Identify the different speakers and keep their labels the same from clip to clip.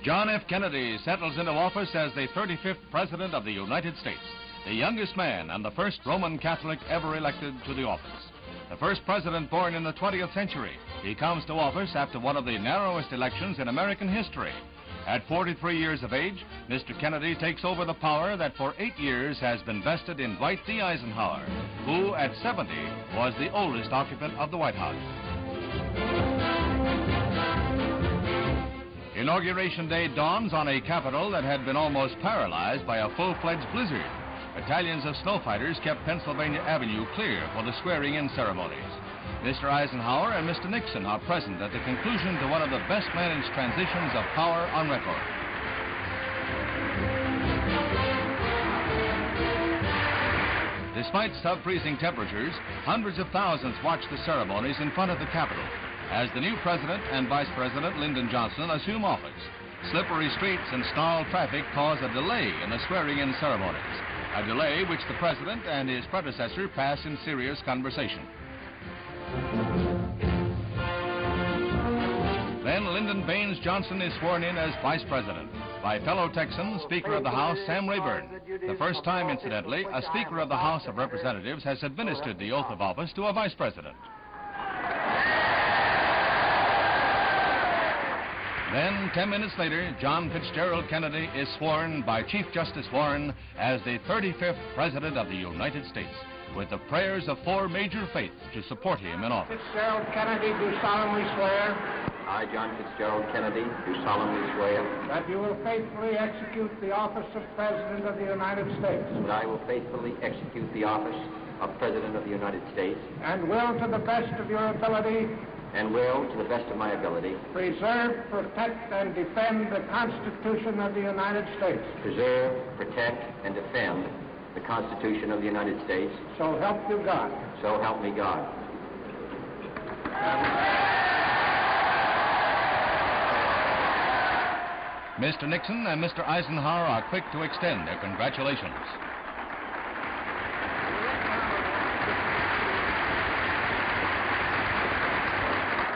Speaker 1: John F. Kennedy settles into office as the 35th President of the United States, the youngest man and the first Roman Catholic ever elected to the office. The first president born in the 20th century, he comes to office after one of the narrowest elections in American history. At 43 years of age, Mr. Kennedy takes over the power that for 8 years has been vested in Dwight D. Eisenhower, who at 70 was the oldest occupant of the White House. Inauguration Day dawns on a Capitol that had been almost paralyzed by a full-fledged blizzard. Battalions of snow fighters kept Pennsylvania Avenue clear for the swearing-in ceremonies. Mr. Eisenhower and Mr. Nixon are present at the conclusion to one of the best-managed transitions of power on record. Despite sub-freezing temperatures, hundreds of thousands watched the ceremonies in front of the Capitol as the new President and Vice President Lyndon Johnson assume office. Slippery streets and stalled traffic cause a delay in the swearing-in ceremonies, a delay which the President and his predecessor pass in serious conversation. Then Lyndon Baines Johnson is sworn in as Vice President by fellow Texan, Speaker of the House Sam Rayburn. The first time, incidentally, a Speaker of the House of Representatives has administered the oath of office to a Vice President. Then, 10 minutes later, John Fitzgerald Kennedy is sworn by Chief Justice Warren as the 35th President of the United States, with the prayers of 4 major faiths to support him in office.
Speaker 2: Fitzgerald Kennedy, do solemnly swear.
Speaker 3: I, John Fitzgerald Kennedy, do solemnly swear.
Speaker 2: That you will faithfully execute the office of President of the United States.
Speaker 3: That I will faithfully execute the office of President of the United States.
Speaker 2: And will, to the best of your ability,
Speaker 3: and will, to the best of my ability,
Speaker 2: preserve, protect, and defend the Constitution of the United States.
Speaker 3: Preserve, protect, and defend the Constitution of the United States.
Speaker 2: So help you God.
Speaker 3: So help me God.
Speaker 1: Mr. Nixon and Mr. Eisenhower are quick to extend their congratulations.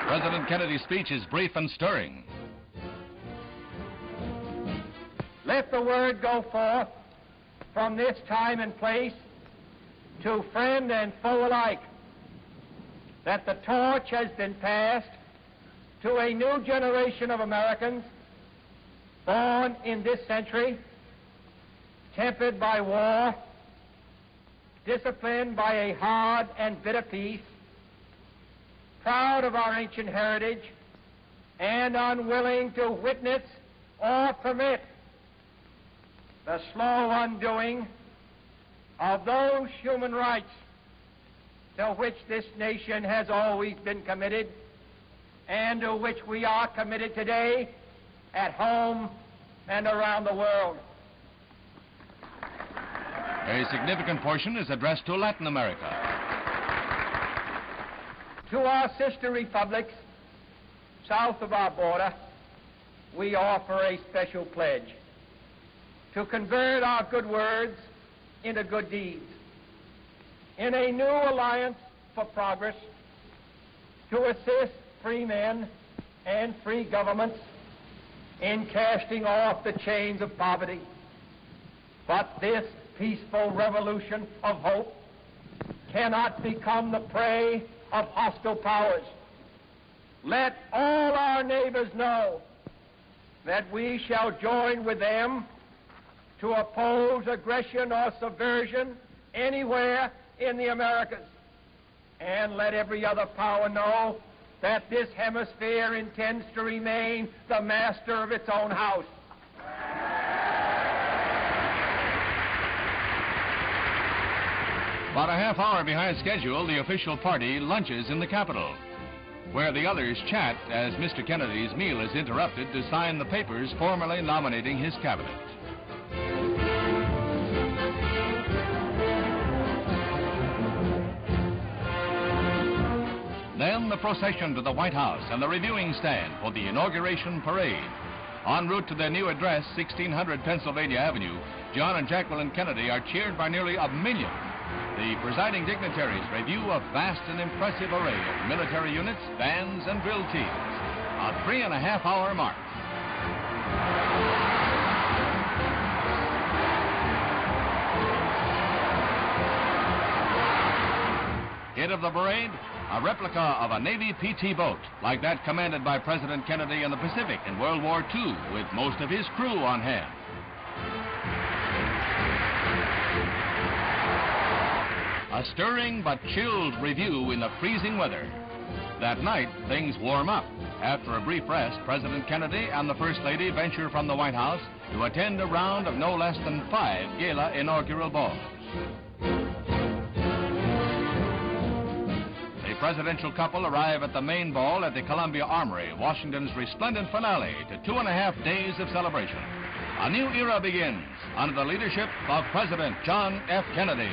Speaker 1: President Kennedy's speech is brief and stirring.
Speaker 2: Let the word go forth from this time and place to friend and foe alike that the torch has been passed to a new generation of Americans born in this century, tempered by war, disciplined by a hard and bitter peace, proud of our ancient heritage, and unwilling to witness or permit the slow undoing of those human rights to which this nation has always been committed and to which we are committed today at home and around the world.
Speaker 1: A significant portion is addressed to Latin America.
Speaker 2: To our sister republics south of our border, we offer a special pledge to convert our good words into good deeds, in a new alliance for progress, to assist free men and free governments in casting off the chains of poverty. But this peaceful revolution of hope cannot become the prey of hostile powers. Let all our neighbors know that we shall join with them to oppose aggression or subversion anywhere in the Americas. And let every other power know that this hemisphere intends to remain the master of its own house.
Speaker 1: About a half hour behind schedule, the official party lunches in the Capitol, where the others chat as Mr. Kennedy's meal is interrupted to sign the papers formally nominating his cabinet. Then the procession to the White House and the reviewing stand for the inauguration parade. En route to their new address, 1600 Pennsylvania Avenue, John and Jacqueline Kennedy are cheered by nearly 1 million. The presiding dignitaries review a vast and impressive array of military units, bands, and drill teams. A 3.5-hour march. Hit of the parade, a replica of a Navy PT boat, like that commanded by President Kennedy in the Pacific in World War II, with most of his crew on hand. A stirring but chilled review in the freezing weather. That night, things warm up. After a brief rest, President Kennedy and the First Lady venture from the White House to attend a round of no less than 5 gala inaugural balls. The presidential couple arrive at the main ball at the Columbia Armory, Washington's resplendent finale to 2.5 days of celebration. A new era begins under the leadership of President John F. Kennedy.